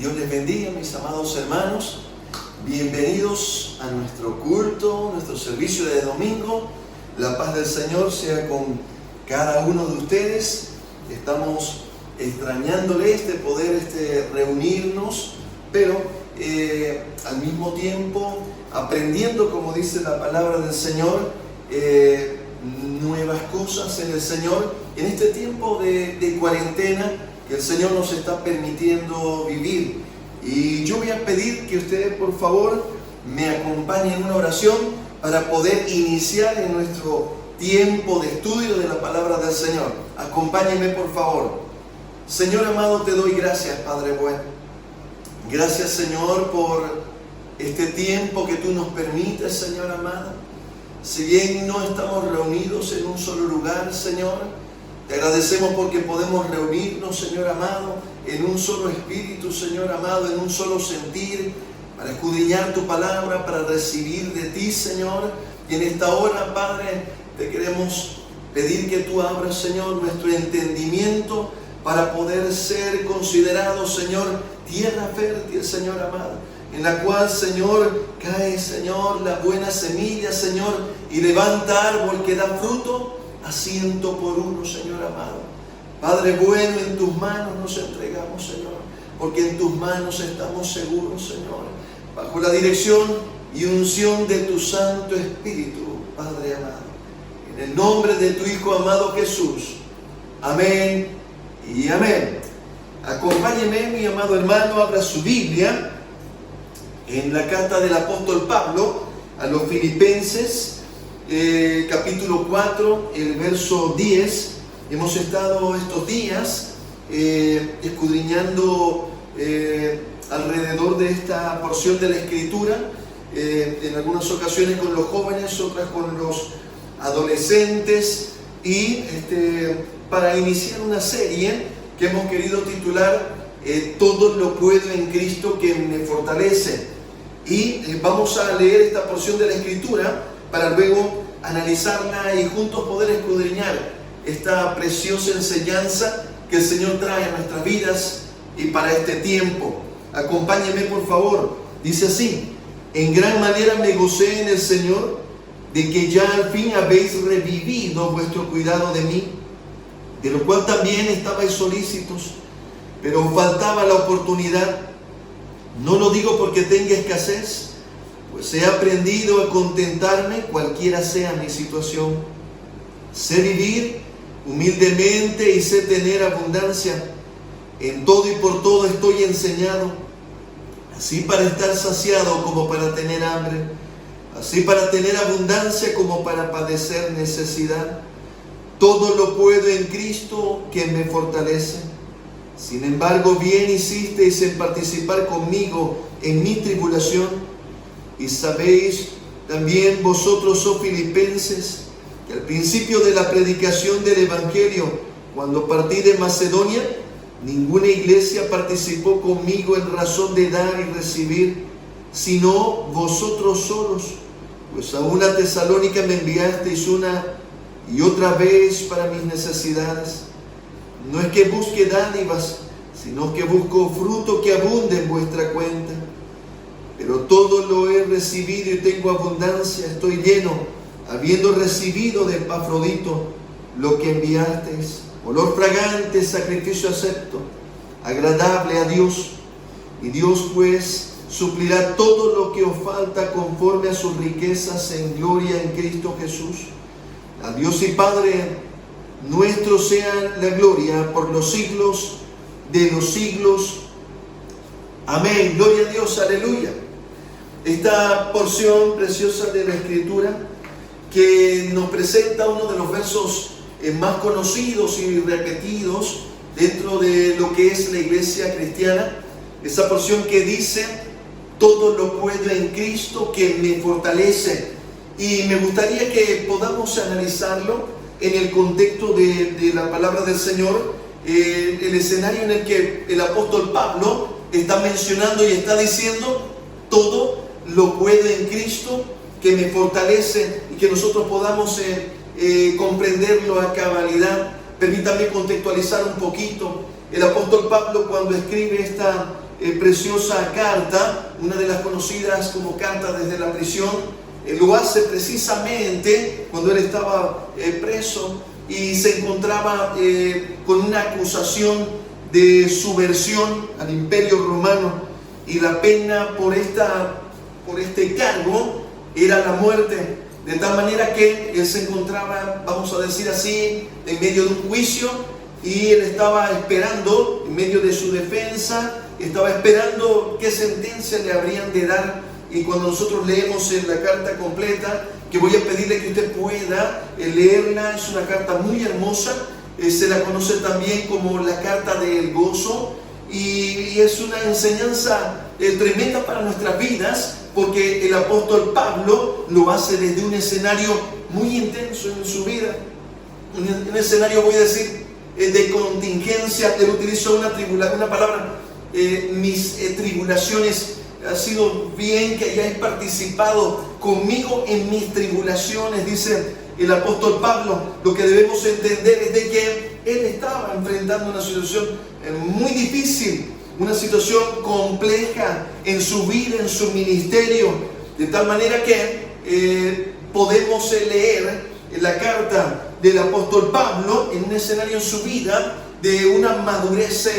Dios les bendiga, mis amados hermanos. Bienvenidos a nuestro culto, nuestro servicio de domingo. La paz del Señor sea con cada uno de ustedes. Estamos extrañándole poder reunirnos, pero al mismo tiempo aprendiendo, como dice la palabra del Señor, nuevas cosas en el Señor en este tiempo de cuarentena que el Señor nos está permitiendo vivir. Y yo voy a pedir que ustedes, por favor, me acompañen en una oración para poder iniciar en nuestro tiempo de estudio de la palabra del Señor. Acompáñenme, por favor. Señor amado, te doy gracias, Padre bueno. Gracias, Señor, por este tiempo que tú nos permites, Señor amado. Si bien no estamos reunidos en un solo lugar, Señor, te agradecemos porque podemos reunirnos, Señor amado, en un solo espíritu, Señor amado, en un solo sentir, para escudriñar tu palabra, para recibir de ti, Señor. Y en esta hora, Padre, te queremos pedir que tú abras, Señor, nuestro entendimiento para poder ser considerados, Señor, tierra fértil, Señor amado, en la cual, Señor, cae, Señor, la buena semilla, Señor, y levanta árbol que da fruto a 100 por 1, Señor amado. Padre bueno, en tus manos nos entregamos, Señor, porque en tus manos estamos seguros, Señor, bajo la dirección y unción de tu Santo Espíritu, Padre amado. En el nombre de tu Hijo amado Jesús. Amén y amén. Acompáñeme, mi amado hermano, abra su Biblia en la carta del apóstol Pablo a los Filipenses, capítulo 4, el verso 10. Hemos estado estos días escudriñando alrededor de esta porción de la Escritura, en algunas ocasiones con los jóvenes, otras con los adolescentes, y para iniciar una serie que hemos querido titular Todo lo puedo en Cristo que me fortalece. Y vamos a leer esta porción de la Escritura para luego analizarla y juntos poder escudriñar esta preciosa enseñanza que el Señor trae a nuestras vidas y para este tiempo. Acompáñenme, por favor. Dice así: en gran manera me gocé en el Señor de que ya al fin habéis revivido vuestro cuidado de mí, de lo cual también estabais solícitos, pero os faltaba la oportunidad. No lo digo porque tenga escasez, pues he aprendido a contentarme cualquiera sea mi situación. Sé vivir humildemente y sé tener abundancia. En todo y por todo estoy enseñado, así para estar saciado como para tener hambre, así para tener abundancia como para padecer necesidad. Todo lo puedo en Cristo que me fortalece. Sin embargo, bien hicisteis en participar conmigo en mi tribulación. Y sabéis también vosotros, oh Filipenses, que al principio de la predicación del Evangelio, cuando partí de Macedonia, ninguna iglesia participó conmigo en razón de dar y recibir, sino vosotros solos. Pues aún a Tesalónica me enviasteis una y otra vez para mis necesidades. No es que busque dádivas, sino que busco fruto que abunde en vuestra cuenta. Pero todo lo he recibido y tengo abundancia, estoy lleno, habiendo recibido de Epafrodito lo que enviasteis, olor fragante, sacrificio acepto, agradable a Dios. Y Dios pues suplirá todo lo que os falta conforme a sus riquezas en gloria en Cristo Jesús. A Dios y Padre nuestro sea la gloria por los siglos de los siglos. Amén. Gloria a Dios. Aleluya. Esta porción preciosa de la Escritura que nos presenta uno de los versos más conocidos y repetidos dentro de lo que es la iglesia cristiana. Esa porción que dice: todo lo puedo en Cristo que me fortalece. Y me gustaría que podamos analizarlo en el contexto de la palabra del Señor, el escenario en el que el apóstol Pablo está mencionando y está diciendo: todo lo puedo en Cristo que me fortalece, y que nosotros podamos comprenderlo a cabalidad. Permítame contextualizar un poquito. El apóstol Pablo, cuando escribe esta preciosa carta, una de las conocidas como carta desde la prisión. Lo hace precisamente cuando él estaba preso y se encontraba con una acusación de subversión al Imperio Romano, y la pena por este cargo era la muerte. De tal manera que él se encontraba, vamos a decir así, en medio de un juicio, y él estaba esperando, en medio de su defensa, estaba esperando qué sentencia le habrían de dar. Y cuando nosotros leemos en la carta completa, que voy a pedirle que usted pueda leerla, es una carta muy hermosa, se la conoce también como la carta del gozo, y es una enseñanza tremenda para nuestras vidas, porque el apóstol Pablo lo hace desde un escenario muy intenso en su vida, un escenario, voy a decir, de contingencia. Él utilizó una palabra, mis tribulaciones. Ha sido bien que hayáis participado conmigo en mis tribulaciones, dice el apóstol Pablo. Lo que debemos entender es de que él estaba enfrentando una situación muy difícil, una situación compleja en su vida, en su ministerio, de tal manera que podemos leer la carta del apóstol Pablo en un escenario en su vida de una madurez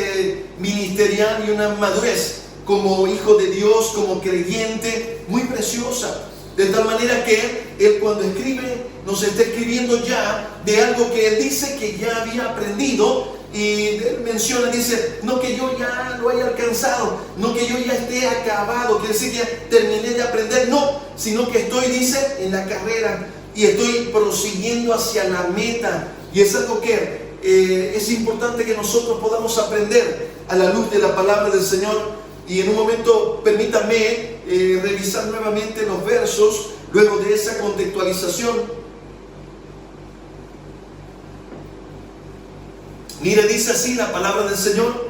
ministerial y una madurez como hijo de Dios, como creyente, muy preciosa. De tal manera que él, cuando escribe, nos está escribiendo ya de algo que él dice que ya había aprendido. Y él menciona, dice, no que yo ya lo haya alcanzado, no que yo ya esté acabado, quiere decir que ya terminé de aprender, no, sino que estoy, dice, en la carrera y estoy prosiguiendo hacia la meta. Y es algo que es importante que nosotros podamos aprender a la luz de la palabra del Señor. Y en un momento permítanme revisar nuevamente los versos luego de esa contextualización. Mire, dice así la palabra del Señor: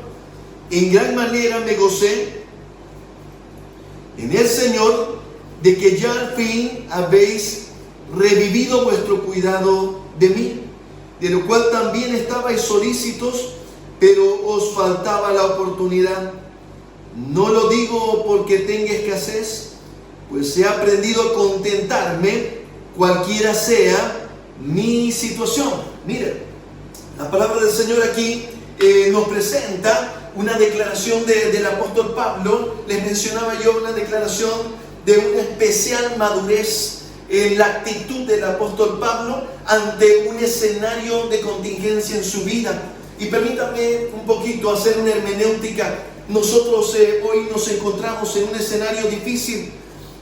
en gran manera me gocé en el Señor de que ya al fin habéis revivido vuestro cuidado de mí, de lo cual también estabais solícitos, pero os faltaba la oportunidad. No lo digo porque tenga escasez, pues he aprendido a contentarme cualquiera sea mi situación. Mire, la palabra del Señor aquí nos presenta una declaración del apóstol Pablo. Les mencionaba yo una declaración de una especial madurez en la actitud del apóstol Pablo ante un escenario de contingencia en su vida. Y permítanme un poquito hacer una hermenéutica. Nosotros hoy nos encontramos en un escenario difícil.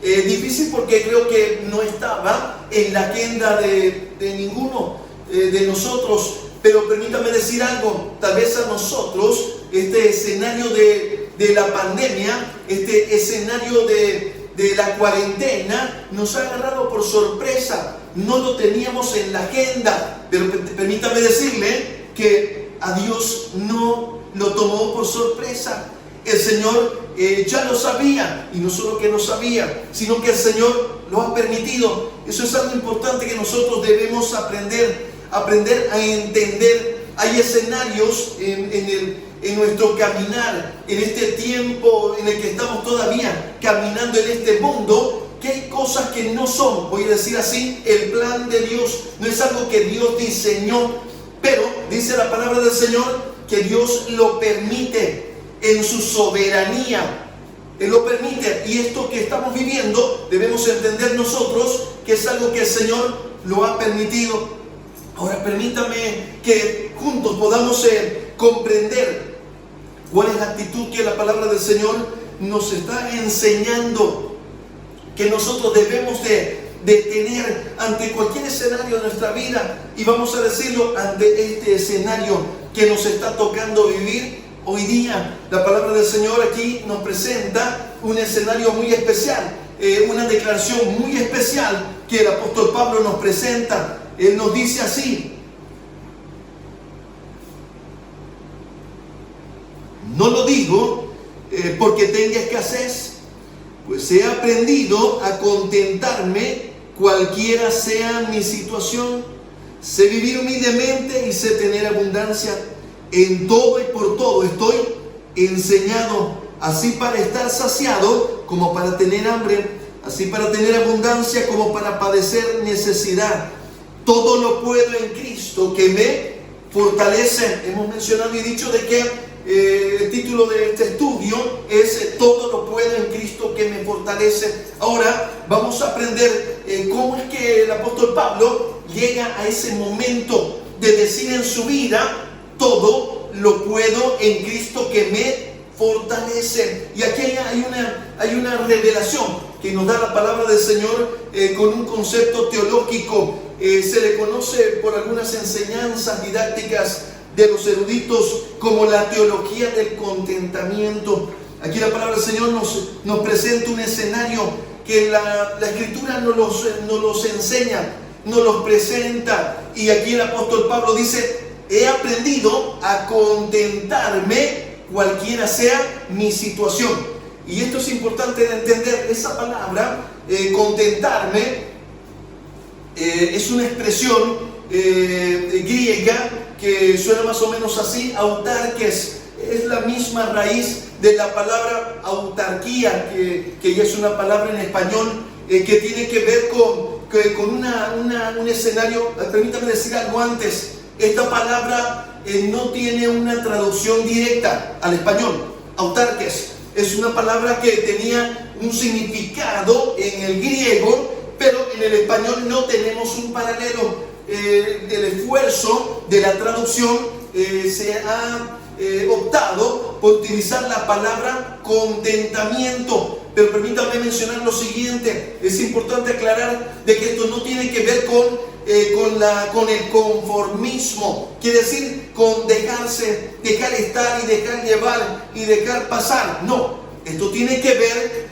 Difícil porque creo que no estaba en la agenda de ninguno de nosotros. Pero permítame decir algo, tal vez a nosotros este escenario de la pandemia, este escenario de la cuarentena nos ha agarrado por sorpresa. No lo teníamos en la agenda, pero permítame decirle que a Dios no lo tomó por sorpresa. El Señor ya lo sabía, y no solo que lo sabía, sino que el Señor lo ha permitido. Eso es algo importante que nosotros debemos aprender a entender. Hay escenarios en nuestro caminar, en este tiempo en el que estamos todavía caminando en este mundo, que hay cosas que no son, voy a decir así, el plan de Dios. No es algo que Dios diseñó, pero dice la palabra del Señor que Dios lo permite en su soberanía. Él lo permite, y esto que estamos viviendo debemos entender nosotros que es algo que el Señor lo ha permitido. Ahora permítame que juntos podamos comprender cuál es la actitud que la palabra del Señor nos está enseñando, que nosotros debemos de tener ante cualquier escenario de nuestra vida. Y vamos a decirlo, ante este escenario que nos está tocando vivir hoy día. La palabra del Señor aquí nos presenta un escenario muy especial, una declaración muy especial que el apóstol Pablo nos presenta. Él nos dice así: no lo digo porque tenga escasez, pues he aprendido a contentarme cualquiera sea mi situación. Sé vivir humildemente y sé tener abundancia. En todo y por todo estoy enseñado así para estar saciado como para tener hambre, así para tener abundancia como para padecer necesidad. Todo lo puedo en Cristo que me fortalece. Hemos mencionado y dicho de que el título de este estudio es todo lo puedo en Cristo que me fortalece. Ahora vamos a aprender cómo es que el apóstol Pablo llega a ese momento de decir en su vida: todo lo puedo en Cristo que me fortalece. Y aquí hay una revelación que nos da la palabra del Señor con un concepto teológico. Se le conoce por algunas enseñanzas didácticas de los eruditos como la teología del contentamiento. Aquí la palabra del Señor nos presenta un escenario que la Escritura nos los enseña, nos los presenta. Y aquí el apóstol Pablo dice: he aprendido a contentarme cualquiera sea mi situación. Y esto es importante de entender. Esa palabra, contentarme, es una expresión griega que suena más o menos así: autarques. Es la misma raíz de la palabra autarquía, que ya es una palabra en español que tiene que ver con un escenario. Permítame decir algo antes. Esta palabra no tiene una traducción directa al español. Autarques es una palabra que tenía un significado en el griego, pero en el español no tenemos un paralelo. El esfuerzo de la traducción se ha optado por utilizar la palabra contentamiento. Pero permítame mencionar lo siguiente: es importante aclarar de que esto no tiene que ver con el conformismo, quiere decir con dejar estar y dejar llevar y dejar pasar. No, esto tiene que ver,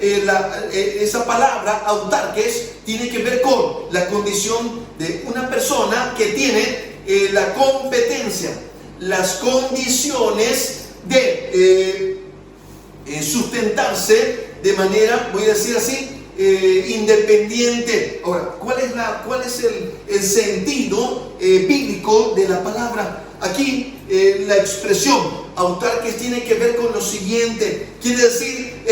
esa palabra autarques tiene que ver con la condición de una persona que tiene la competencia, las condiciones de sustentarse de manera, voy a decir así, independiente. Ahora, ¿cuál es el sentido bíblico de la palabra? Aquí la expresión autarques tiene que ver con lo siguiente: quiere decir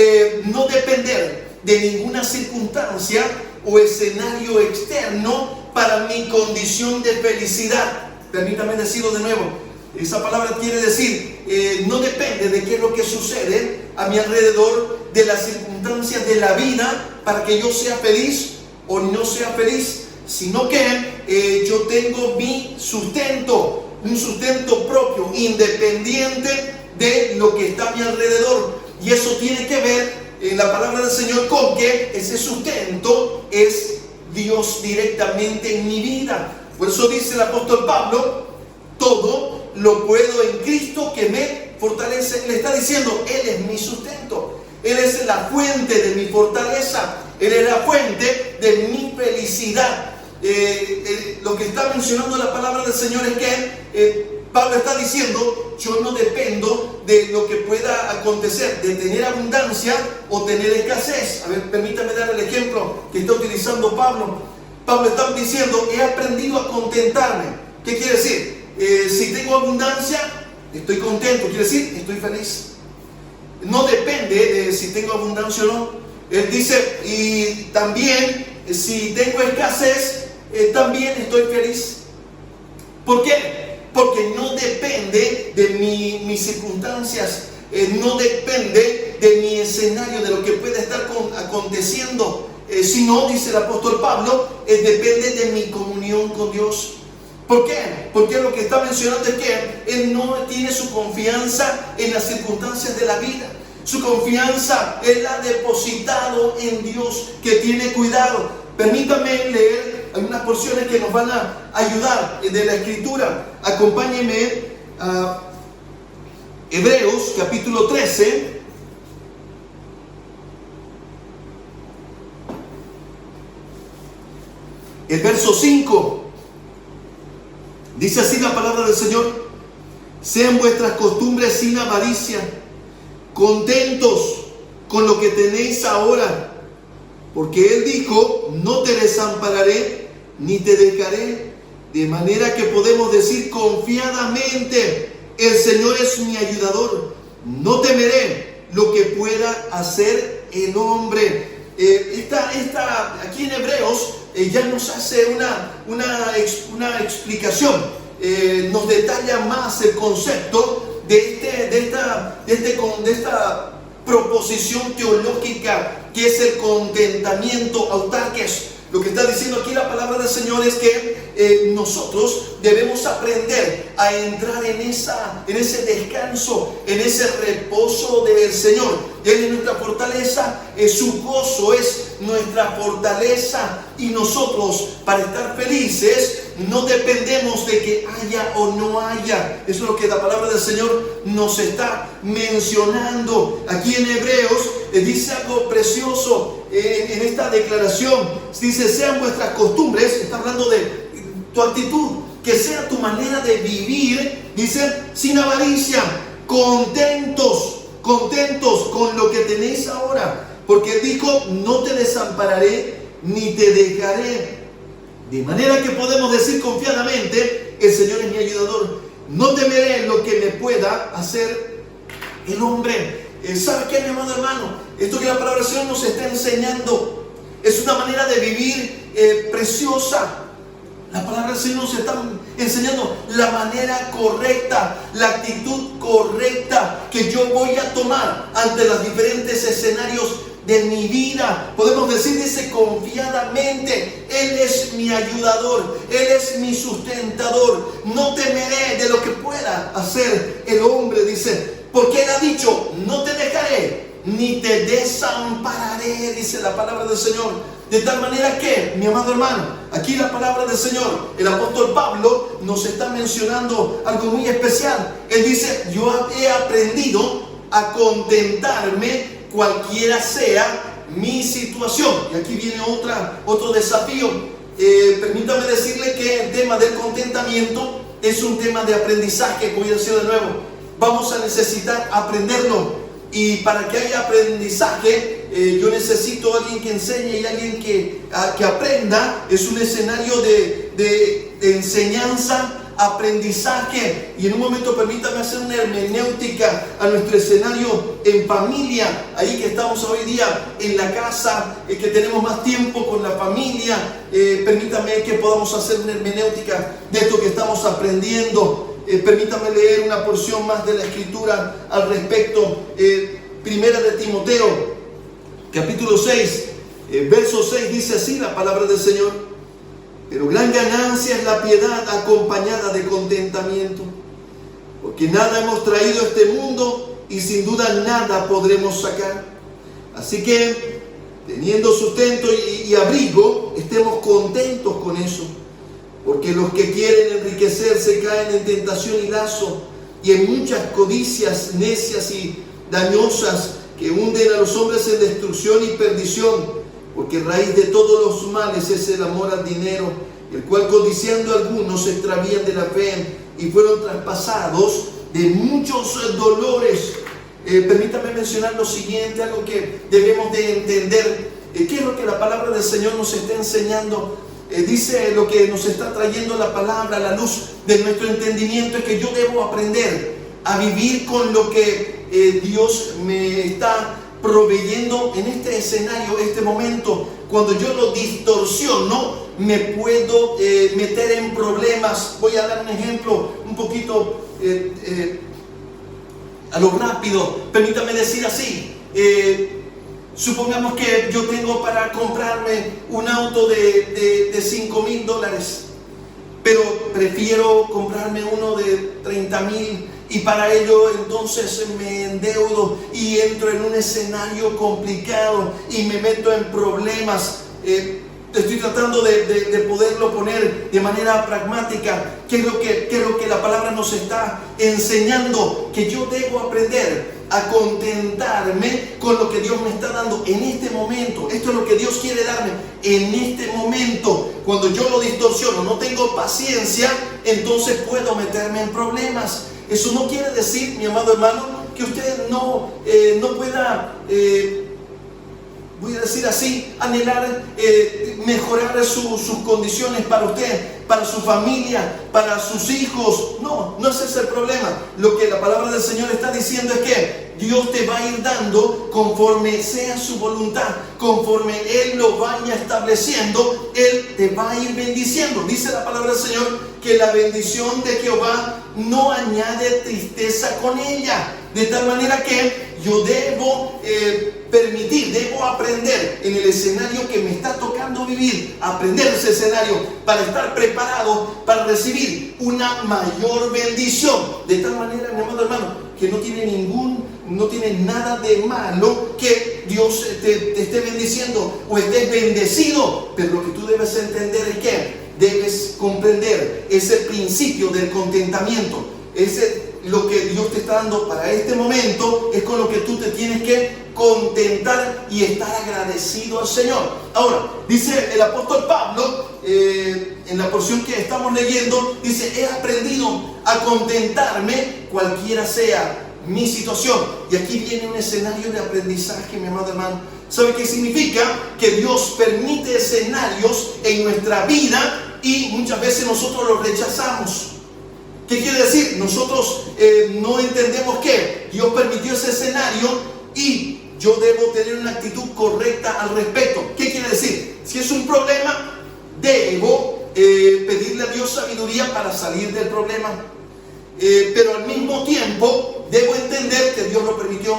no depender de ninguna circunstancia o escenario externo para mi condición de felicidad. Permítame decirlo de nuevo. Esa palabra quiere decir no depende de qué es lo que sucede a mi alrededor, de las circunstancias de la vida, para que yo sea feliz o no sea feliz, sino que yo tengo mi sustento, un sustento propio, independiente de lo que está a mi alrededor. Y eso tiene que ver en la palabra del Señor con que ese sustento es Dios directamente en mi vida. Por eso dice el apóstol Pablo: todo lo puedo en Cristo que me fortalece. Le está diciendo: Él es mi sustento, Él es la fuente de mi fortaleza, Él es la fuente de mi felicidad. Lo que está mencionando la palabra del Señor es que Pablo está diciendo: yo no dependo de lo que pueda acontecer, de tener abundancia o tener escasez. A ver, permítame dar el ejemplo que está utilizando Pablo. Pablo está diciendo: he aprendido a contentarme. ¿Qué quiere decir? Si tengo abundancia, estoy contento, quiere decir, estoy feliz. No depende de si tengo abundancia o no. Él dice: y también si tengo escasez, también estoy feliz. ¿Por qué? Porque no depende de mis circunstancias, no depende de mi escenario, de lo que pueda estar aconteciendo, sino, dice el apóstol Pablo, depende de mi comunión con Dios. ¿Por qué? Porque lo que está mencionando es que él no tiene su confianza en las circunstancias de la vida. Su confianza él la ha depositado en Dios, que tiene cuidado. Permítame leer algunas porciones que nos van a ayudar de la Escritura. Acompáñenme a Hebreos capítulo 13. El verso 5. Dice así la palabra del Señor: sean vuestras costumbres sin avaricia, contentos con lo que tenéis ahora, porque Él dijo: no te desampararé ni te dejaré. De manera que podemos decir confiadamente: el Señor es mi ayudador, no temeré, lo que pueda hacer el hombre. Aquí en Hebreos ya nos hace una explicación, nos detalla más el concepto de esta proposición teológica que es el contentamiento, autarques. Lo que está diciendo aquí la palabra del Señor es que nosotros debemos aprender a entrar en ese descanso, en ese reposo del Señor. Él es nuestra fortaleza, su gozo es nuestra fortaleza, y nosotros, para estar felices, no dependemos de que haya o no haya. Eso es lo que la palabra del Señor nos está mencionando. Aquí en Hebreos dice algo precioso en esta declaración. Dice: sean vuestras costumbres, está hablando de tu actitud, que sea tu manera de vivir, dice, sin avaricia, contentos con lo que tenéis ahora, porque Él dijo: no te desampararé ni te dejaré. De manera que podemos decir confiadamente: el Señor es mi ayudador, no temeré lo que me pueda hacer el hombre. ¿Sabe qué, mi amado hermano? Esto que la palabra del Señor nos está enseñando es una manera de vivir preciosa. La palabra del Señor nos está enseñando la manera correcta, la actitud correcta que yo voy a tomar ante los diferentes escenarios de mi vida. Podemos decir, dice, confiadamente: Él es mi ayudador, Él es mi sustentador, no temeré de lo que pueda hacer el hombre, dice, porque Él ha dicho: no te dejaré ni te desampararé, dice la palabra del Señor. De tal manera que, mi amado hermano, aquí la palabra del Señor, el apóstol Pablo nos está mencionando algo muy especial. Él dice: yo he aprendido a contentarme cualquiera sea mi situación. Y aquí viene otro desafío. Permítame decirle que el tema del contentamiento es un tema de aprendizaje. Voy a decirlo de nuevo: vamos a necesitar aprenderlo. Y para que haya aprendizaje, yo necesito a alguien que enseñe y alguien que aprenda. Es un escenario de enseñanza, aprendizaje. Y en un momento permítame hacer una hermenéutica a nuestro escenario en familia. Ahí que estamos hoy día en la casa, que tenemos más tiempo con la familia. Permítame que podamos hacer una hermenéutica de esto que estamos aprendiendo. Permítame leer una porción más de la Escritura al respecto. Primera de Timoteo, capítulo 6, verso 6, dice así la palabra del Señor: pero gran ganancia es la piedad acompañada de contentamiento, porque nada hemos traído a este mundo y sin duda nada podremos sacar. Así que, teniendo sustento y abrigo, estemos contentos con eso. Porque los que quieren enriquecerse caen en tentación y lazo, y en muchas codicias necias y dañosas que hunden a los hombres en destrucción y perdición. Porque raíz de todos los males es el amor al dinero, el cual codiciando algunos se extravían de la fe y fueron traspasados de muchos dolores. Permítame mencionar lo siguiente, algo que debemos de entender. ¿Qué es lo que la palabra del Señor nos está enseñando? Dice lo que nos está trayendo la palabra, la luz de nuestro entendimiento, es que yo debo aprender a vivir con lo que Dios me está proveyendo en este escenario, este momento. Cuando yo lo distorsiono, me puedo meter en problemas. Voy a dar un ejemplo un poquito a lo rápido. Permítame decir así. Supongamos que yo tengo para comprarme un auto de $5,000, pero prefiero comprarme uno de $30,000, y para ello entonces me endeudo y entro en un escenario complicado y me meto en problemas. Estoy tratando de poderlo poner de manera pragmática. ¿Qué es lo que la palabra nos está enseñando? Que yo debo aprender a contentarme con lo que Dios me está dando en este momento. Esto es lo que Dios quiere darme en este momento. Cuando yo lo distorsiono, no tengo paciencia, entonces puedo meterme en problemas. Eso no quiere decir, mi amado hermano, que usted no pueda voy a decir así, anhelar mejorar sus condiciones para usted, para su familia, para sus hijos. No, no ese es el problema. Lo que la palabra del Señor está diciendo es que Dios te va a ir dando conforme sea su voluntad, conforme Él lo vaya estableciendo, Él te va a ir bendiciendo. Dice la palabra del Señor que la bendición de Jehová no añade tristeza con ella. De tal manera que yo debo debo aprender en el escenario que me está tocando vivir, aprender ese escenario para estar preparado para recibir una mayor bendición. De tal manera, mi amado hermano, que no tiene nada de malo que Dios te esté bendiciendo o estés bendecido, pero lo que tú debes entender es que debes comprender ese principio del contentamiento. Lo que Dios te está dando para este momento es con lo que tú te tienes que contentar y estar agradecido al Señor. Ahora, dice el apóstol Pablo, en la porción que estamos leyendo, dice: he aprendido a contentarme cualquiera sea mi situación. Y aquí viene un escenario de aprendizaje, mi amado hermano. ¿Sabe qué significa? Que Dios permite escenarios en nuestra vida y muchas veces nosotros los rechazamos. ¿Qué quiere decir? Nosotros no entendemos que Dios permitió ese escenario y yo debo tener una actitud correcta al respecto. ¿Qué quiere decir? Si es un problema, debo pedirle a Dios sabiduría para salir del problema. Pero al mismo tiempo debo entender que Dios lo permitió,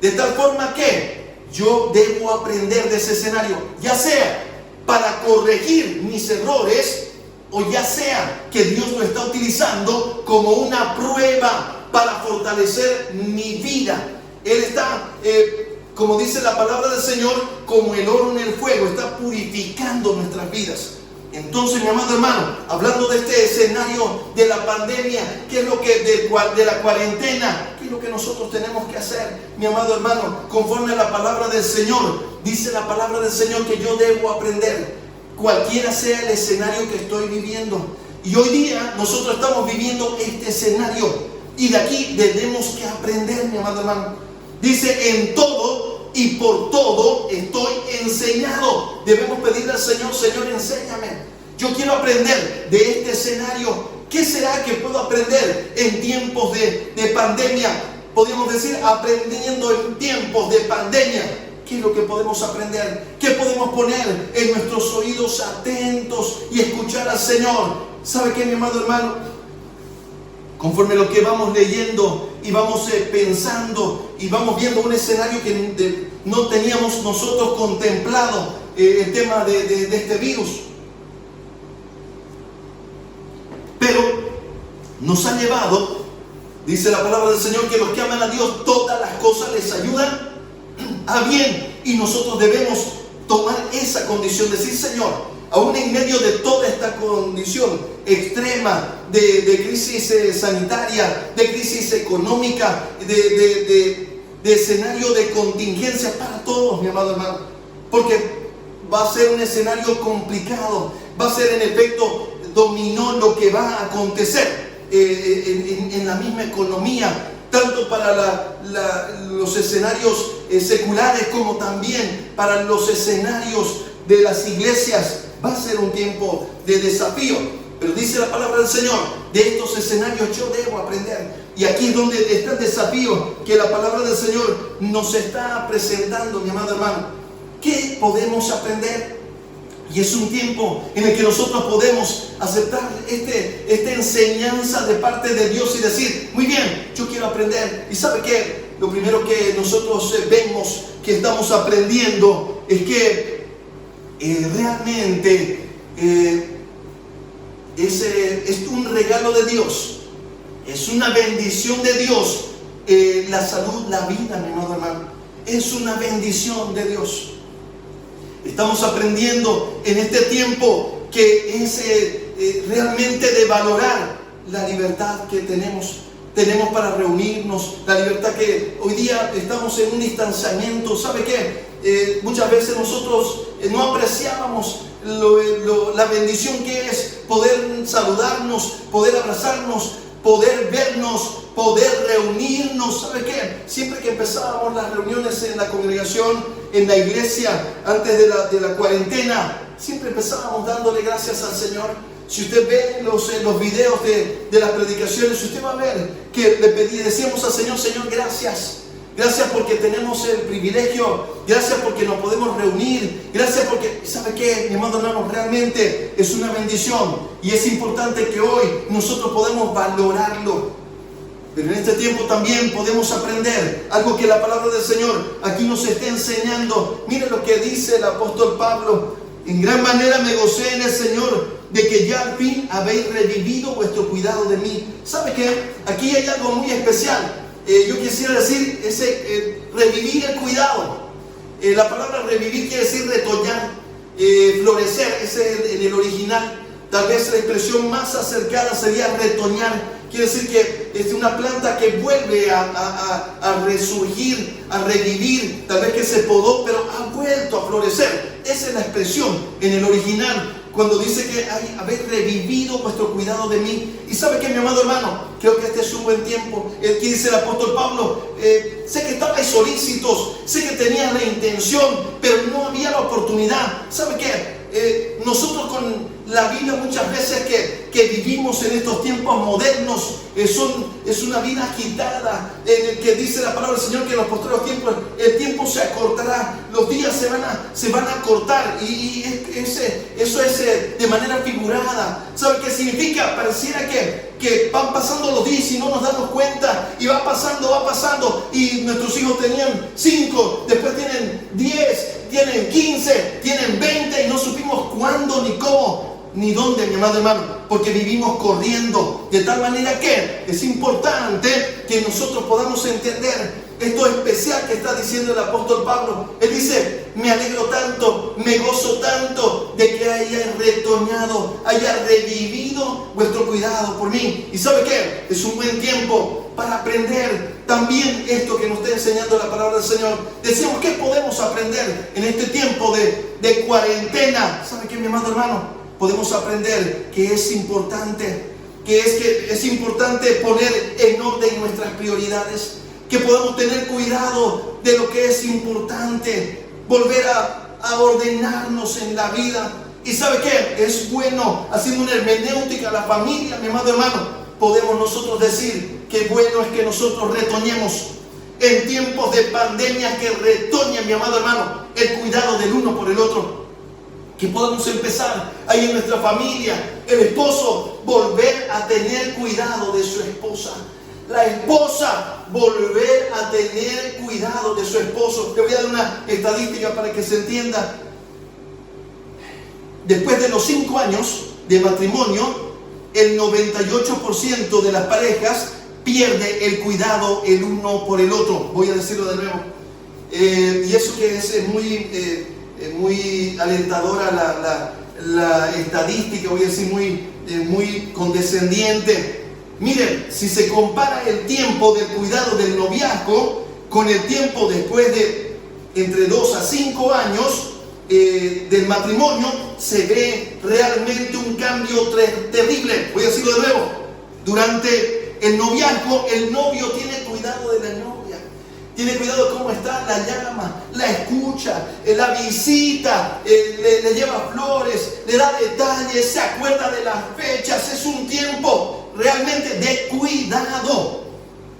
de tal forma que yo debo aprender de ese escenario, ya sea para corregir mis errores, o ya sea que Dios lo está utilizando como una prueba para fortalecer mi vida. Él está, como dice la palabra del Señor, como el oro en el fuego, está purificando nuestras vidas. Entonces, mi amado hermano, hablando de este escenario de la pandemia, ¿qué es lo que de la cuarentena? ¿Qué es lo que nosotros tenemos que hacer, mi amado hermano? Conforme a la palabra del Señor, dice la palabra del Señor que yo debo aprender, cualquiera sea el escenario que estoy viviendo. Y hoy día nosotros estamos viviendo este escenario y de aquí tenemos que aprender, mi amado hermano. Dice: en todo y por todo estoy enseñado. Debemos pedirle al Señor: Señor, enséñame. Yo quiero aprender de este escenario. ¿Qué será que puedo aprender en tiempos de pandemia? Podríamos decir, aprendiendo en tiempos de pandemia. ¿Qué es lo que podemos aprender? ¿Qué podemos poner en nuestros oídos atentos y escuchar al Señor? ¿Sabe qué, mi amado hermano? Conforme lo que vamos leyendo y vamos pensando y vamos viendo un escenario que no teníamos nosotros contemplado, el tema de este virus. Pero nos ha llevado, dice la palabra del Señor, que los que aman a Dios, todas las cosas les ayudan a bien. Y nosotros debemos tomar esa condición, decir: Señor, aún en medio de toda esta condición extrema de crisis sanitaria, de crisis económica, de escenario de contingencia para todos, mi amado hermano, porque va a ser un escenario complicado, va a ser en efecto dominó lo que va a acontecer en la misma economía, tanto para los escenarios seculares como también para los escenarios de las iglesias. Va a ser un tiempo de desafío, pero dice la palabra del Señor: de estos escenarios yo debo aprender. Y aquí es donde está el desafío que la palabra del Señor nos está presentando, mi amado hermano. ¿Qué podemos aprender? Y es un tiempo en el que nosotros podemos aceptar esta enseñanza de parte de Dios y decir: muy bien, yo quiero aprender. Y ¿sabe qué? Lo primero que nosotros vemos que estamos aprendiendo es que realmente es un regalo de Dios, es una bendición de Dios. La salud, la vida, mi amado hermano, es una bendición de Dios. Estamos aprendiendo en este tiempo que es realmente de valorar la libertad que tenemos para reunirnos, la libertad que hoy día estamos en un distanciamiento. ¿Sabe qué? Muchas veces nosotros no apreciábamos la bendición que es poder saludarnos, poder abrazarnos, poder vernos, poder reunirnos. ¿Sabe qué? Siempre que empezábamos las reuniones en la congregación, en la iglesia antes de la cuarentena, siempre empezábamos dándole gracias al Señor. Si usted ve los videos de las predicaciones, usted va a ver que decíamos al Señor: Señor, gracias. Gracias porque tenemos el privilegio, gracias porque nos podemos reunir, gracias porque, ¿sabe qué, mi amado hermano? Realmente es una bendición y es importante que hoy nosotros podamos valorarlo. Pero en este tiempo también podemos aprender algo que la palabra del Señor aquí nos está enseñando. Mire lo que dice el apóstol Pablo: en gran manera me gocé en el Señor de que ya al fin habéis revivido vuestro cuidado de mí. ¿Sabe qué? Aquí hay algo muy especial. Yo quisiera decir revivir el cuidado. La palabra revivir quiere decir retoñar, florecer. Ese es en el original. Tal vez la expresión más acercada sería retoñar. Quiere decir que es una planta que vuelve a resurgir, a revivir. Tal vez que se podó, pero ha vuelto a florecer. Esa es la expresión en el original, cuando dice que habéis revivido vuestro cuidado de mí. Y ¿sabe qué, mi amado hermano? Creo que este es un buen tiempo. Aquí dice el apóstol Pablo: sé que estabais solícitos, sé que tenías la intención, pero no había la oportunidad. ¿Sabe qué? Nosotros con la Biblia muchas veces que vivimos en estos tiempos modernos, es una vida agitada, en el que dice la palabra del Señor que en los posteriores tiempos el tiempo se acortará, los días se van a acortar, y eso es de manera figurada. ¿Sabe qué significa? Pareciera que van pasando los días y no nos damos cuenta, y va pasando, y nuestros hijos tenían 5, después tienen 10, tienen 15, tienen 20, y no supimos cuándo, ni cómo, ni dónde, mi amado hermano, porque vivimos corriendo, de tal manera que es importante que nosotros podamos entender esto especial que está diciendo el apóstol Pablo. Él dice: me alegro tanto, me gozo tanto de que haya retoñado, haya revivido vuestro cuidado por mí. ¿Y sabe qué? Es un buen tiempo para aprender también esto que nos está enseñando la palabra del Señor. Decimos: ¿qué podemos aprender en este tiempo de cuarentena? ¿Sabe qué, mi amado hermano? Podemos aprender que es importante poner en orden nuestras prioridades, que podamos tener cuidado de lo que es importante, volver a ordenarnos en la vida. ¿Y sabe qué? Es bueno, haciendo una hermenéutica a la familia, mi amado hermano, podemos nosotros decir que bueno es que nosotros retoñemos en tiempos de pandemia, que retoñen, mi amado hermano, el cuidado del uno por el otro. Que podamos empezar ahí en nuestra familia, el esposo volver a tener cuidado de su esposa, la esposa volver a tener cuidado de su esposo. Le voy a dar una estadística para que se entienda. Después de los 5 años de matrimonio, el 98% de las parejas pierde el cuidado el uno por el otro. Voy a decirlo de nuevo. Y eso que es muy alentadora la estadística, voy a decir muy condescendiente. Miren, si se compara el tiempo del cuidado del noviazgo con el tiempo después de entre 2 a 5 años del matrimonio, se ve realmente un cambio terrible. Voy a decirlo de nuevo. Durante el noviazgo, el novio tiene cuidado de la novia, tiene cuidado de cómo está, la llama, la escucha, la visita, le lleva flores, le da detalles, se acuerda de las fechas. Es un tiempo realmente de cuidado.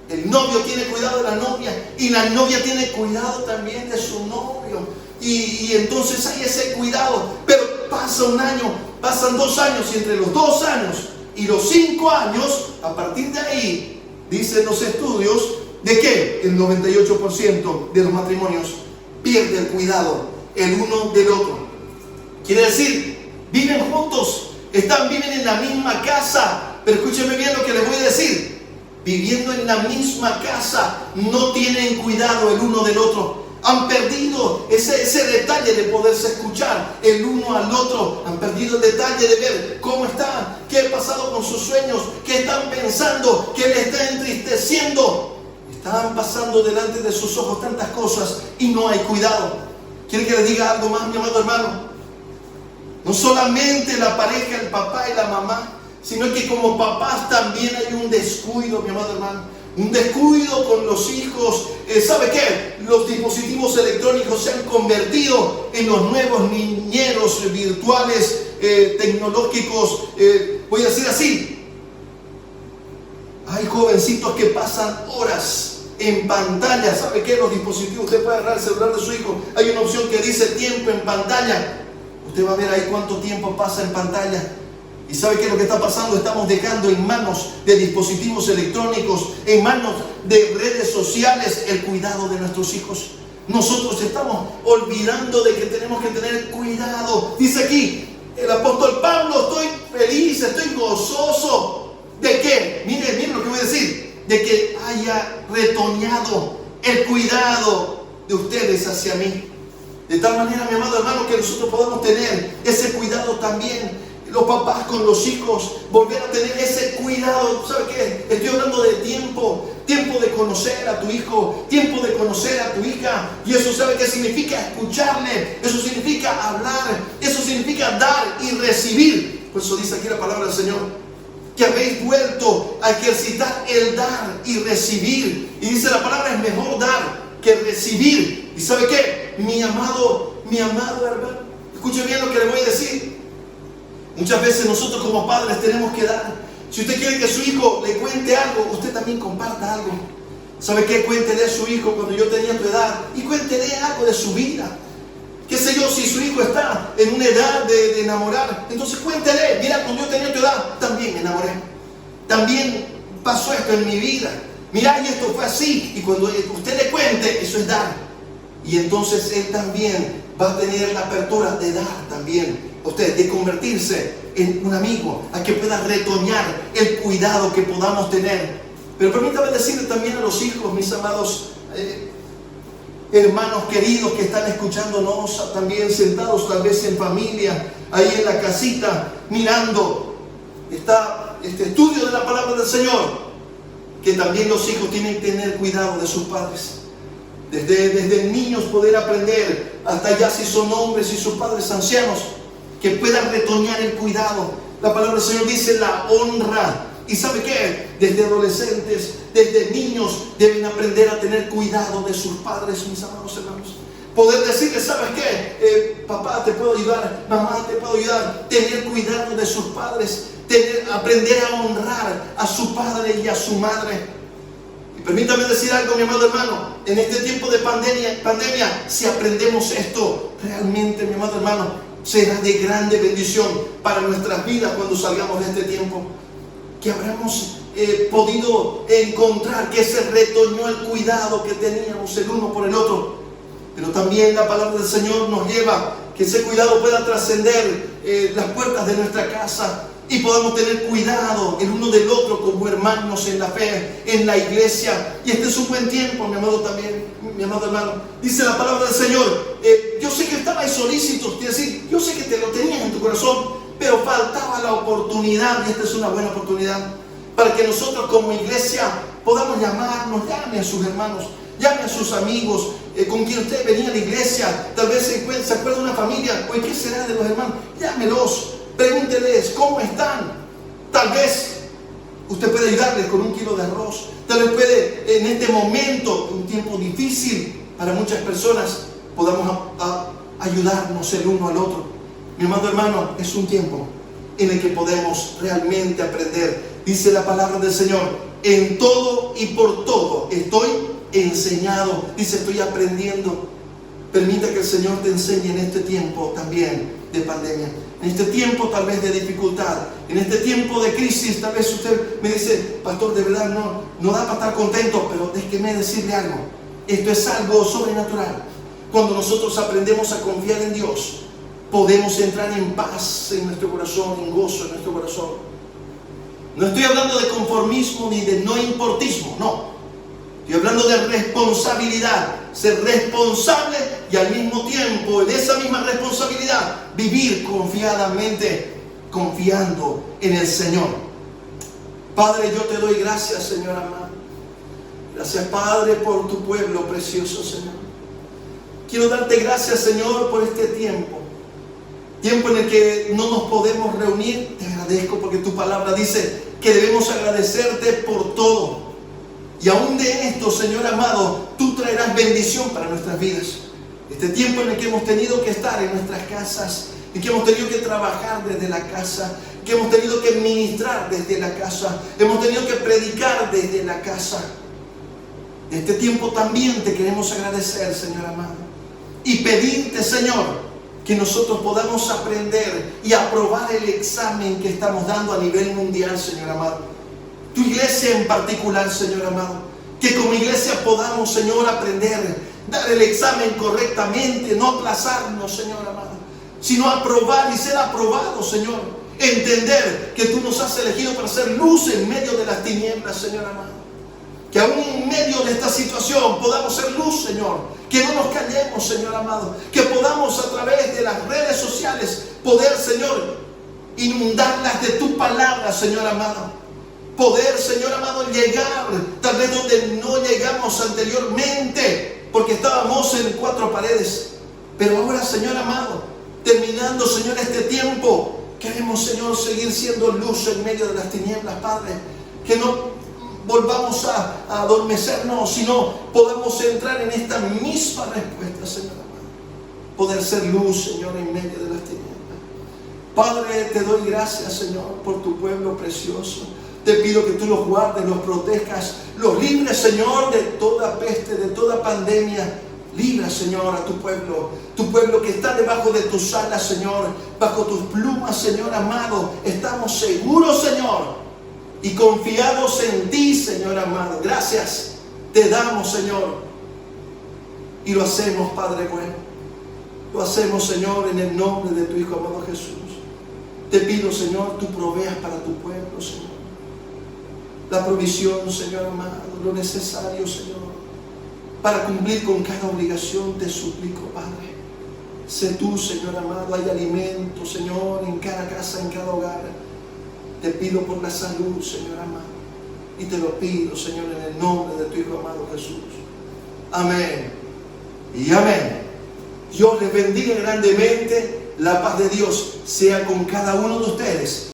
El novio tiene cuidado de la novia, y la novia tiene cuidado también de su novio. Y entonces hay ese cuidado. Pero pasa un año, pasan 2 años, y entre los 2 años y los 5 años, a partir de ahí, dicen los estudios, ¿de qué? El 98% de los matrimonios pierde el cuidado el uno del otro. Quiere decir, viven juntos, viven en la misma casa, pero escúchenme bien lo que les voy a decir. Viviendo en la misma casa, no tienen cuidado el uno del otro. Han perdido ese detalle de poderse escuchar el uno al otro. Han perdido el detalle de ver cómo está, qué ha pasado con sus sueños, qué están pensando, qué le está entristeciendo. Están pasando delante de sus ojos tantas cosas y no hay cuidado. ¿Quiere que le diga algo más, mi amado hermano? No solamente la pareja, el papá y la mamá, sino que como papás también hay un descuido, mi amado hermano. un descuido con los hijos. ¿Sabe qué? Los dispositivos electrónicos se han convertido en los nuevos niñeros virtuales, tecnológicos, voy a decir así. Hay jovencitos que pasan horas en pantalla. ¿Sabe qué? Los dispositivos, usted puede agarrar el celular de su hijo, hay una opción que dice tiempo en pantalla. Usted va a ver ahí cuánto tiempo pasa en pantalla. ¿Y sabe qué es lo que está pasando? Estamos dejando en manos de dispositivos electrónicos, en manos de redes sociales, el cuidado de nuestros hijos. Nosotros estamos olvidando de que tenemos que tener cuidado. Dice aquí el apóstol Pablo: estoy feliz, estoy gozoso. ¿De qué? Mire lo que voy a decir. De que haya retoñado el cuidado de ustedes hacia mí. De tal manera, mi amado hermano, que nosotros podamos tener ese cuidado también. Los papás con los hijos, volver a tener ese cuidado. ¿Sabe qué? Estoy hablando de tiempo de conocer a tu hijo, tiempo de conocer a tu hija. Y eso, ¿sabe qué significa? Escucharle. Eso significa hablar. Eso significa dar y recibir. Por eso dice aquí la palabra del Señor, que habéis vuelto a ejercitar el dar y recibir. Y dice la palabra: es mejor dar que recibir. ¿Y sabe qué? Mi amado hermano, escuche bien lo que le voy a decir. Muchas veces nosotros como padres tenemos que dar. Si usted quiere que su hijo le cuente algo, usted también comparta algo. ¿Sabe qué? Cuéntele a su hijo cuando yo tenía tu edad, y cuéntele algo de su vida. Qué sé yo, si su hijo está en una edad de enamorar, entonces cuéntele: mira, cuando yo tenía tu edad, también me enamoré. También pasó esto en mi vida. Mira, y esto fue así. Y cuando usted le cuente, eso es dar. Y entonces él también va a tener la apertura de dar también. Usted, de convertirse en un amigo, a que pueda retoñar el cuidado que podamos tener. Pero permítame decirle también a los hijos, mis amados hermanos queridos que están escuchándonos, también sentados tal vez en familia, ahí en la casita, mirando este estudio de la palabra del Señor, que también los hijos tienen que tener cuidado de sus padres. Desde niños poder aprender, hasta ya si son hombres y sus padres ancianos, que puedan retoñar el cuidado. La palabra del Señor dice la honra. ¿Y sabe qué? Desde adolescentes, desde niños, deben aprender a tener cuidado de sus padres, mis amados hermanos. Poder decirles: ¿sabes qué? Papá, te puedo ayudar, mamá, te puedo ayudar. Tener cuidado de sus padres, aprender a honrar a su padre y a su madre. Y permítame decir algo, mi amado hermano. En este tiempo de pandemia, si aprendemos esto, realmente, mi amado hermano, será de grande bendición para nuestras vidas cuando salgamos de este tiempo. Que habremos podido encontrar que se retoñó el cuidado que teníamos el uno por el otro. Pero también la palabra del Señor nos lleva que ese cuidado pueda trascender las puertas de nuestra casa, y podamos tener cuidado el uno del otro como hermanos en la fe, en la iglesia. Y este es un buen tiempo, mi amado hermano. Dice la palabra del Señor: yo sé que estabais solícitos, es decir, yo sé que te lo tenías en tu corazón, pero faltaba la oportunidad. Y esta es una buena oportunidad para que nosotros como iglesia podamos llamarnos. Llame a sus hermanos, llame a sus amigos con quien usted venía a la iglesia. Tal vez se acuerda de una familia. Oye, ¿qué será de los hermanos? Llámelos, pregúnteles cómo están. Tal vez usted puede ayudarles con 1 kilo de arroz. Tal vez puede, en este momento, un tiempo difícil para muchas personas, podamos ayudarnos el uno al otro. Mi amado hermano, es un tiempo en el que podemos realmente aprender. Dice la palabra del Señor: en todo y por todo estoy enseñado. Dice: estoy aprendiendo. Permita que el Señor te enseñe en este tiempo también de pandemia, en este tiempo tal vez de dificultad, en este tiempo de crisis. Tal vez usted me dice: pastor, de verdad no da para estar contento. Pero déjeme decirle algo: esto es algo sobrenatural. Cuando nosotros aprendemos a confiar en Dios, podemos entrar en paz en nuestro corazón, en gozo en nuestro corazón. No estoy hablando de conformismo ni de no importismo, no. Estoy hablando de responsabilidad, ser responsable y al mismo tiempo, en esa misma responsabilidad, vivir confiadamente, confiando en el Señor. Padre, yo te doy gracias, Señor amado. Gracias, Padre, por tu pueblo precioso, Señor. Quiero darte gracias, Señor, por este tiempo. Tiempo en el que no nos podemos reunir. Te agradezco porque tu palabra dice que debemos agradecerte por todo. Y aún de esto, Señor amado, tú traerás bendición para nuestras vidas. Este tiempo en el que hemos tenido que estar en nuestras casas, en que hemos tenido que trabajar desde la casa, que hemos tenido que ministrar desde la casa, hemos tenido que predicar desde la casa. Este tiempo también te queremos agradecer, Señor amado, y pedirte, Señor, que nosotros podamos aprender y aprobar el examen que estamos dando a nivel mundial, Señor amado. Tu iglesia en particular, Señor amado, que como iglesia podamos, Señor, aprender, dar el examen correctamente, no aplazarnos, Señor amado, sino aprobar y ser aprobados, Señor. Entender que tú nos has elegido para ser luz en medio de las tinieblas, Señor amado. Que aún en medio de esta situación podamos ser luz, Señor. Que no nos callemos, Señor amado. Que podamos a través de las redes sociales poder, Señor, inundarlas de tu palabra, Señor amado. Poder, Señor amado, llegar tal vez donde no llegamos anteriormente, porque estábamos en cuatro paredes. Pero ahora, Señor amado, terminando, Señor, este tiempo, queremos, Señor, seguir siendo luz en medio de las tinieblas, Padre. Que no volvamos a adormecernos, sino podamos entrar en esta misma respuesta, Señor amado. Poder ser luz, Señor, en medio de las tinieblas. Padre, te doy gracias, Señor, por tu pueblo precioso. Te pido que tú los guardes, los protejas, los libres, Señor, de toda peste, de toda pandemia. Libra, Señor, a tu pueblo que está debajo de tus alas, Señor, bajo tus plumas, Señor amado. Estamos seguros, Señor, y confiados en ti, Señor amado. Gracias te damos, Señor, y lo hacemos, Padre bueno. Lo hacemos, Señor, en el nombre de tu Hijo amado Jesús. Te pido, Señor, tú proveas para tu pueblo, Señor, la provisión, Señor amado, lo necesario, Señor, para cumplir con cada obligación. Te suplico, Padre. Sé tú, Señor amado, hay alimento, Señor, en cada casa, en cada hogar. Te pido por la salud, Señor amado, y te lo pido, Señor, en el nombre de tu Hijo amado Jesús. Amén y amén. Dios les bendiga grandemente. La paz de Dios sea con cada uno de ustedes.